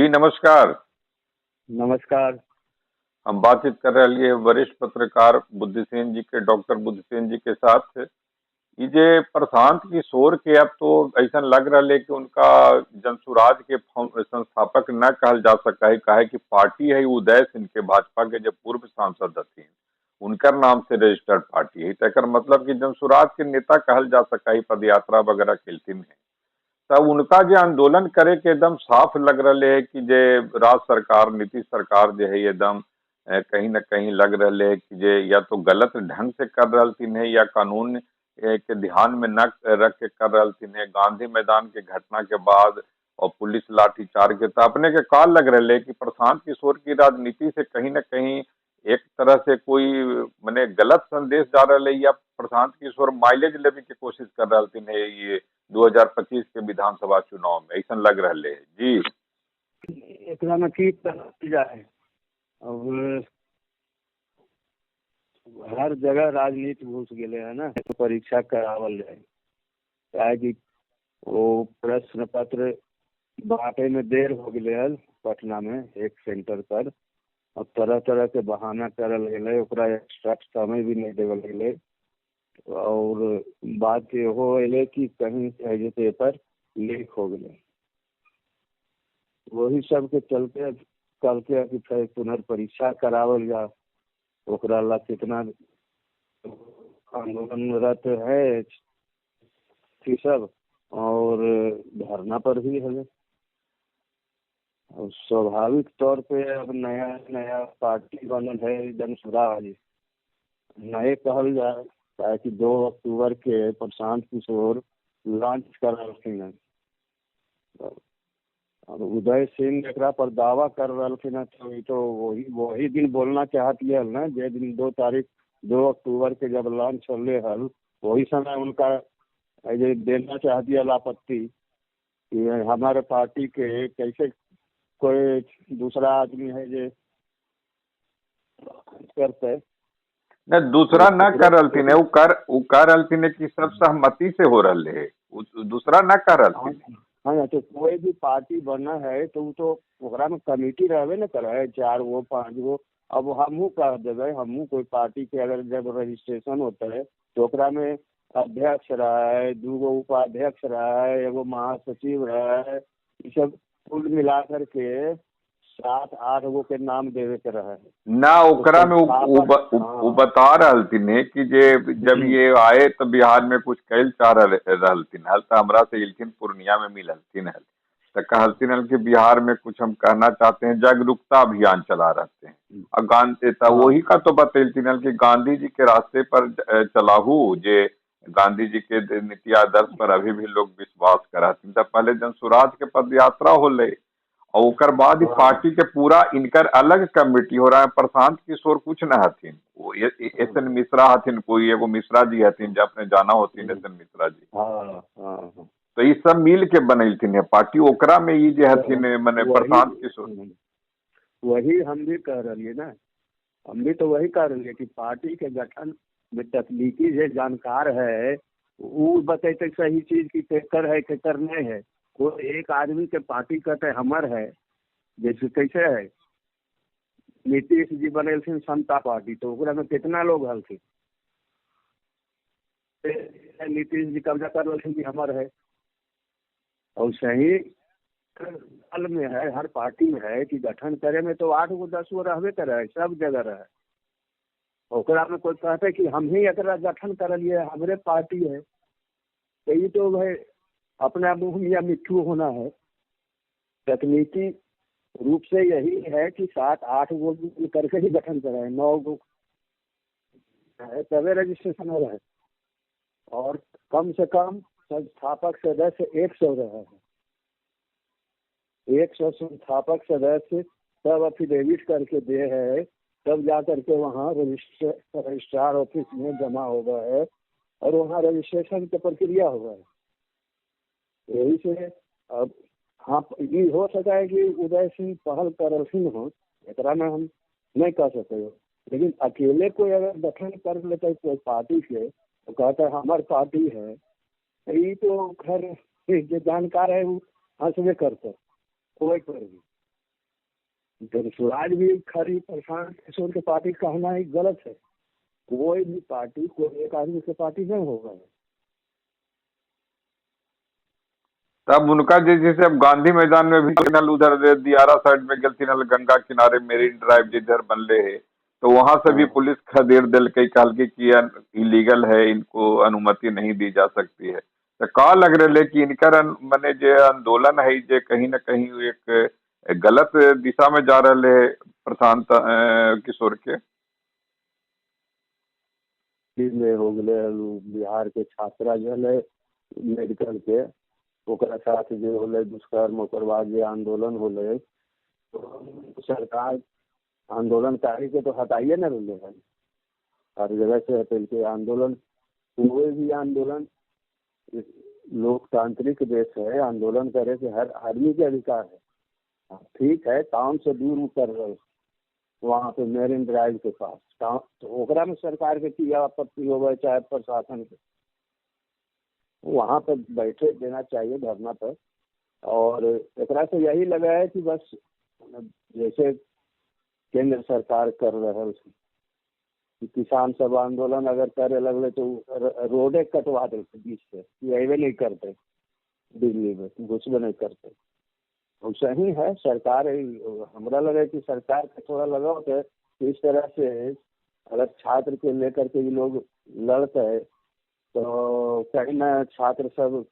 जी नमस्कार। नमस्कार। हम बातचीत कर रहे हैं वरिष्ठ पत्रकार बुद्धिसेन जी के, डॉक्टर बुद्धिसेन जी के साथ। ई जे प्रशांत किशोर के अब तो ऐसा लग रहा है कि उनका जनसुराज के संस्थापक न कहल जा सका है, काहे कि पार्टी है उदय सिंह के, भाजपा के जो पूर्व सांसद थे उनकर नाम से रजिस्टर्ड पार्टी है। तकर मतलब कि जनसुराज के नेता कहल जा सका है, पद यात्रा वगैरह खेलतीन है। तब उनका जो आंदोलन करे के एकदम साफ लग रहा है कि जे राज्य सरकार, नीतीश सरकार जो है एकदम कहीं न कहीं लग रहा है कि जे या तो गलत ढंग से कर रहलथिन है या कानून के ध्यान में न रख के कर रहलथिन है। गांधी मैदान के घटना के बाद और पुलिस लाठीचार्ज के, तो अपने के काल लग रहा है कि प्रशांत किशोर की राजनीति से कहीं न कहीं एक तरह से कोई मैंने गलत संदेश जा रहा है, या प्रशांत किशोर माइलेज लेने की कोशिश कर रहलथिन है ये 2025 के विधानसभा चुनाव में, ऐसा लग रहा है जी। एकरा में की तरह जाए, अब हर जगह राजनीति घुस गए है ना। तो परीक्षा करावल जाए, क्या कि वो प्रश्न पत्र बांटे में देर हो गए है पटना में एक सेंटर पर। अब तरह तरह के बहाना करल गए, ओकरा एक्स्ट्रा समय भी नहीं देवल गए। और बात हो अले कि कहीं जो पेपर लीक हो गए, वही सब के चलते कल के कि फिर पुनर्परीक्षा करावल जा। ओकरा ला कितना आंदोलनरत है कि सब, और धरना पर भी है। और स्वाभाविक तौर पे अब नया नया पार्टी बनल है जनसुराज, नए कहल जाए, ताकि 2 अक्टूबर के प्रशांत किशोर लॉन्च करलखिन है। और उदय सिंह एकरा पर दावा कर रहलखिन है, तो वही दिन बोलना चाहती है ना, जे दिन 2 अक्टूबर के जब लॉन्च होले हल, वही समय उनका देना चाहती है आपत्ति कि हमारे पार्टी के कैसे कोई दूसरा आदमी है जो करते न दूसरा न कर रहलथिन है, उ कर रहलथिन कि सब सहमति से हो रहा है, दूसरा न कर रहलथिन। हाँ, तो कोई भी पार्टी बनना है तो वो तो ओकरा में कमेटी रहबे न करे, 4 गो 5 गो। अब हमहू कह देवे, हमहू कोई पार्टी के अगर जब रजिस्ट्रेशन होता है तो ओकरा में अध्यक्ष रहे, 2 गो उपाध्यक्ष रहे, एगो महासचिव रहे, ये सब कुल मिला करके 7-8 गो के नाम देवे के रहे। ना ओकरा में उ बता रहलथिन है कि जे जब ये आए तो बिहार में कुछ कैल चाह रहलथिन हल, तो हमरा से इलखिन पूर्णिया में मिललथिन हल, तो कहलथिन हल कि बिहार में कुछ हम कहना चाहते हैं, जागरूकता अभियान चला रहते हैं। और गांधी वही का तो बतैलथिन हल कि गांधी जी के रास्ते पर चलाहू, जे गांधी जी के नीति आदर्श पर अभी भी लोग विश्वास करथिन। तो पहले जनसुराज के पद यात्रा होले और ओकर बाद पार्टी के पूरा इनकर अलग कमेटी हो रहा है। प्रशांत किशोर कुछ न हथिन, वो एस एन मिश्रा हथिन, कोई एगो मिश्रा जी हथिन जो अपने जाना होती एस एन मिश्रा जी। तो ये सब मिल के बनैलथिन है पार्टी, ओकरा में ये जे हथिन मने प्रशांत किशोर। वही हम भी कह रही ना, हम भी तो वही कह रही है कि पार्टी के गठन में तकनीकी जो जानकार है वो बतेते सही चीज की केकर है केकर नहीं है। वो एक आदमी के पार्टी कहते हमर है, जैसे कैसे है नीतीश जी बनेलथिन समता पार्टी, तो ओकरा में कितना लोग हलथिन, नीतीश जी कब्जा कर लेथिन कि हमर है। और सही दल में है, हर पार्टी में है कि गठन करे में तो 8 गो 10 गो रहबे करे, सब जगह रहे। ओकरा में कोई कहते कि हम ही एकरा गठन करलिए, हमरे पार्टी है, तो ये तो भाई अपना मुँह या मिट्ठू होना है। तकनीकी रूप से यही है कि 7-8 गो करके ही गठन कराए, 9 गो तबे रजिस्ट्रेशन हो रहा है। और कम से कम संस्थापक सदस्य 100 रहे हैं, 100 संस्थापक सदस्य तब अफिडेविट करके दे है, तब जा करके वहाँ रजिस्ट्रार ऑफिस में जमा होगा है और वहाँ रजिस्ट्रेशन की प्रक्रिया होगा है। यही से अब हाँ ये हो सका है कि उदय सिंह पहल करलखिन हो, एकरा में हम नहीं कह सकते हो, लेकिन अकेले कोई अगर गठन कर लेता है कोई पार्टी के तो कहता है हमारी पार्टी है, तो ये तो खैर जो जानकार है वो हंसवे करते कोई पर भी। जनसुराज भी खरी प्रशांत किशोर के पार्टी कहना ही गलत है। कोई भी पार्टी कोई एक आदमी की पार्टी नहीं होगा। तब उनका जैसे अब गांधी मैदान में भी सिग्नल उधर दियारा साइड में गल सिग्नल गंगा किनारे मेरीन ड्राइव जिधर बनले है, तो वहां से भी हाँ, पुलिस खदेड़ दिल कई काल के कि इलीगल है, इनको अनुमति नहीं दी जा सकती है। तो का लग रहा है कि इनकर मने जे आंदोलन है जे कहीं ना कहीं एक गलत दिशा में जा रहे है प्रशांत किशोर के। में हो गए बिहार के छात्रा जो है मेडिकल के ओकरा साथ जो होले दुष्कर्म ओकर बाद जे आंदोलन होले, तो सरकार आंदोलनकारी के तो हटाइए न रहे है। हर जगह से हटेल के आंदोलन, कोई भी आंदोलन लोकतांत्रिक देश है, आंदोलन करे के हर आदमी के अधिकार है। ठीक है, टाउन से दूर उतर रहे वहाँ पे मेरीन ड्राइव के पास टाउन, तो ओकरा में सरकार के की आपत्ति होगा चाहे प्रशासन के, वहाँ पर बैठे देना चाहिए धरना पर। और एकरा से यही लगा है कि बस जैसे केंद्र सरकार कर रहा है उसमें कि किसान सब आंदोलन अगर करे लगले तो रोडे कटवा देते बीच से, ये नहीं करते, दिल्ली में घुसबे नहीं करते। तो सही है सरकार, हमरा लगे कि सरकार के थोड़ा लगाव है इस तरह से। अगर छात्र को लेकर के ये लोग लड़ते है तो कहीं ना छात्र सब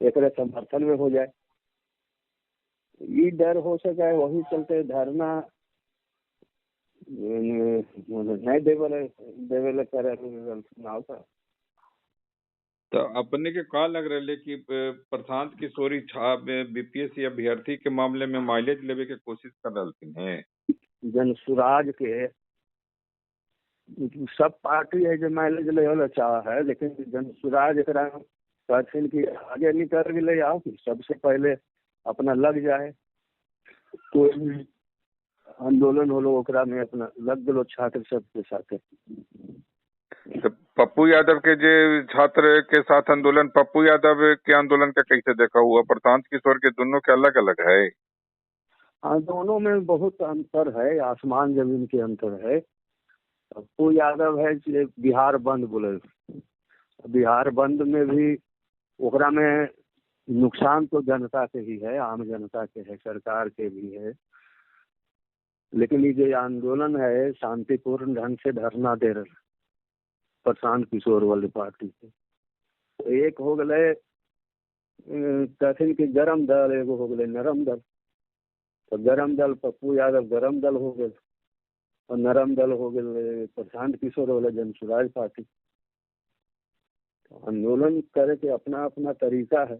एक समर्थन में हो जाए, ये डर हो सके, वही चलते धरना नहीं देवेले करे चुनाव का। तो अपने के का लग रहा है कि प्रशांत किशोरी बीपीएससी अभ्यर्थी के मामले में माइलेज लेवे के कोशिश कर रहे हैं। जनसुराज के सब पार्टी है जो माइलेज ले चाह है, लेकिन जनसुराज कहथिन कि आगे निकल गए आओ कि सबसे पहले अपना लग जाए, कोई भी आंदोलन होलो ओकरा में अपना लग गलो छात्र सब के साथ। तो पप्पू यादव के जे छात्र के साथ आंदोलन, पप्पू यादव के आंदोलन का कैसे देखा हुआ? प्रशांत किशोर के दोनों के अलग अलग है। हाँ, दोनों में बहुत अंतर है, आसमान जमीन के अंतर है। पप्पू यादव है कि बिहार बंद बोले, बिहार बंद में भी ओकरा में नुकसान तो जनता के ही है, आम जनता के है, सरकार के भी है। लेकिन ये जो आंदोलन है शांतिपूर्ण ढंग से धरना दे रहे प्रशांत किशोर वाली पार्टी के। तो एक हो गए कहथिन कि गरम दल, एगो हो गए नरम दल। तो गरम दल पप्पू यादव गरम दल हो गए और नरम दल हो गए प्रशांत किशोर वाले जनसुराज पार्टी। तो आंदोलन करे के अपना अपना तरीका है।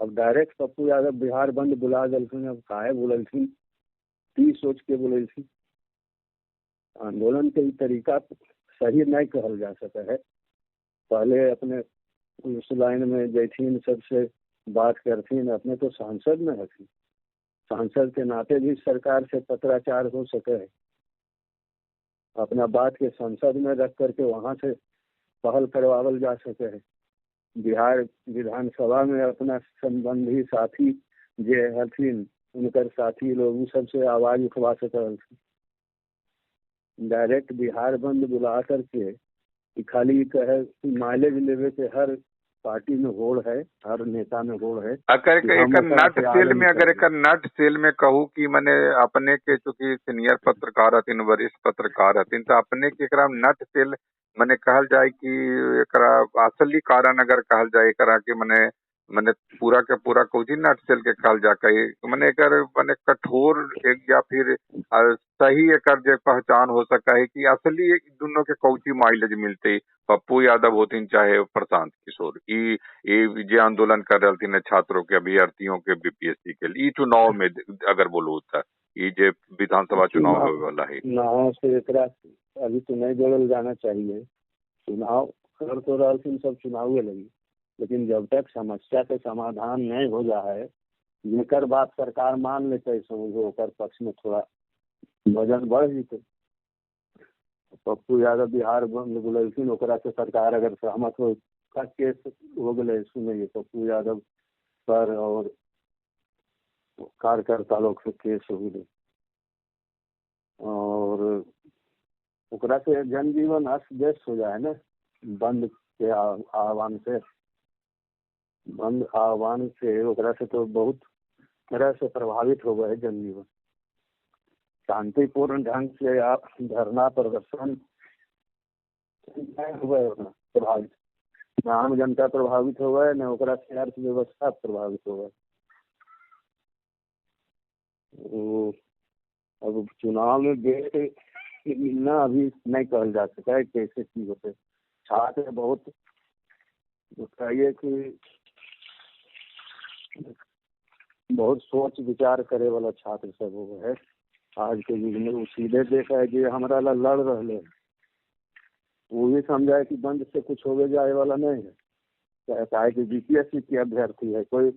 अब डायरेक्ट पप्पू यादव बिहार बंद बुला दिलखिन, अब काहे बुलथिन ती सोच के बुलथिन। आंदोलन के तरीका सही नहीं कहल जा सका है। पहले अपने उस लाइन में जैथिन सबसे बात करथिन, अपने तो सांसद में हथिन, सांसद के नाते भी सरकार से पत्राचार हो सके है। अपना बात के संसद में रख करके वहां से पहल करवावल जा सके है। बिहार विधानसभा में अपना संबंधी साथी जे हथिन उनकर साथी लोग सबसे आवाज उठवा सके। डायरेक्ट बिहार बंद बुला करके कि खाली कहे कि माइलेज लेवे के हर पार्टी में होड़ है, हर नेता में होड़ है। अगर एक नट सेल में, अगर एक नट सेल में कहूँ कि मैंने अपने के चूंकि सीनियर पत्रकार हथिन, वरिष्ठ पत्रकार हथिन, तो अपने के एकरा नट सेल मैंने कहल जाए कि एकरा असली कारण अगर कहल जाए एकरा कि मैंने मैंने पूरा के पूरा कोजी नट सेल के कहल जा के मैंने एकर मैंने कठोर एक या फिर सही एकर जे पहचान हो सका है कि असली एक दोनों के कौची माइलेज मिलते, पप्पू यादव होथिन चाहे प्रशांत किशोर, ये जे आंदोलन कर रहे थे छात्रों के अभ्यर्थियों के बीपीएससी के लिए चुनाव में अगर बोलो था ये जे विधानसभा चुनाव होने वाला है चुनाव से एकरा अभी तो नहीं जोड़ल जाना चाहिए। चुनाव कर तो रहा सब चुनाव लगी, लेकिन जब तक समस्या के समाधान नहीं हो जाए जेकर बात सरकार मान लेते समझो ओकर पक्ष में थोड़ा वजन बढ़ जते। पप्पू यादव बिहार बंद बुलथिन, ओकरा से सरकार अगर सहमत हो का केस हो गए सुनिए पप्पू यादव पर और कार्यकर्ता लोग से केस हो गए। और ओकरा से जनजीवन अस्त व्यस्त हो जाए ना, बंद के आह्वान से, बंद आह्वान से ओकरा से तो बहुत तरह से प्रभावित हो गए जनजीवन। शांतिपूर्ण ढंग से आप धरना प्रदर्शन हो गए ना प्रभावित, न आम जनता प्रभावित हो गए, न ओकरा से अर्थव्यवस्था प्रभावित हो गए। अब चुनाव में बेट मिलना अभी नहीं कहल जा सका है कैसे की होते। छात्र बहुत बताइए कि बहुत सोच विचार करे वाला छात्र सब हो है आज के युग में। वो सीधे देखा है कि हमारा ला लड़ रहे हैं, वो भी समझाए कि बंद से कुछ होवे जाए वाला नहीं है। कहता है कि बीपीएससी के अभ्यर्थी है, कोई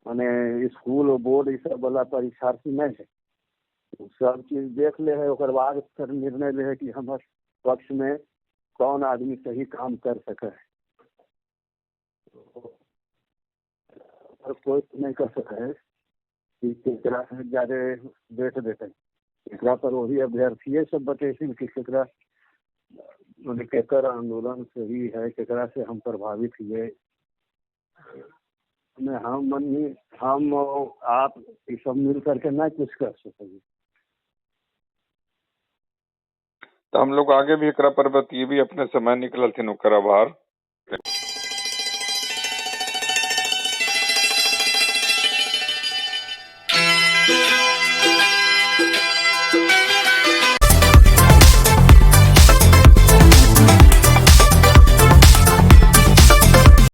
माने स्कूल और बोर्ड इस सब वाला परीक्षार्थी नहीं है। सब चीज देख ले है, ओकर बाद फिर निर्णय ले है कि हमारे पक्ष में कौन आदमी सही काम कर सके है। और कोई नहीं कर सके है कि केकरा से ज्यादा बेट देते, एकरा पर वही अभ्यर्थी सब बतेसिन कि केकरा केकर आंदोलन सही है, केकरा से हम प्रभावित हुए। हम आप ये सब मिल करके ना कुछ कर सकेंगे। तो हम लोग आगे भी एकरा पर बतिए भी अपने समय निकल थे ओकर आभार।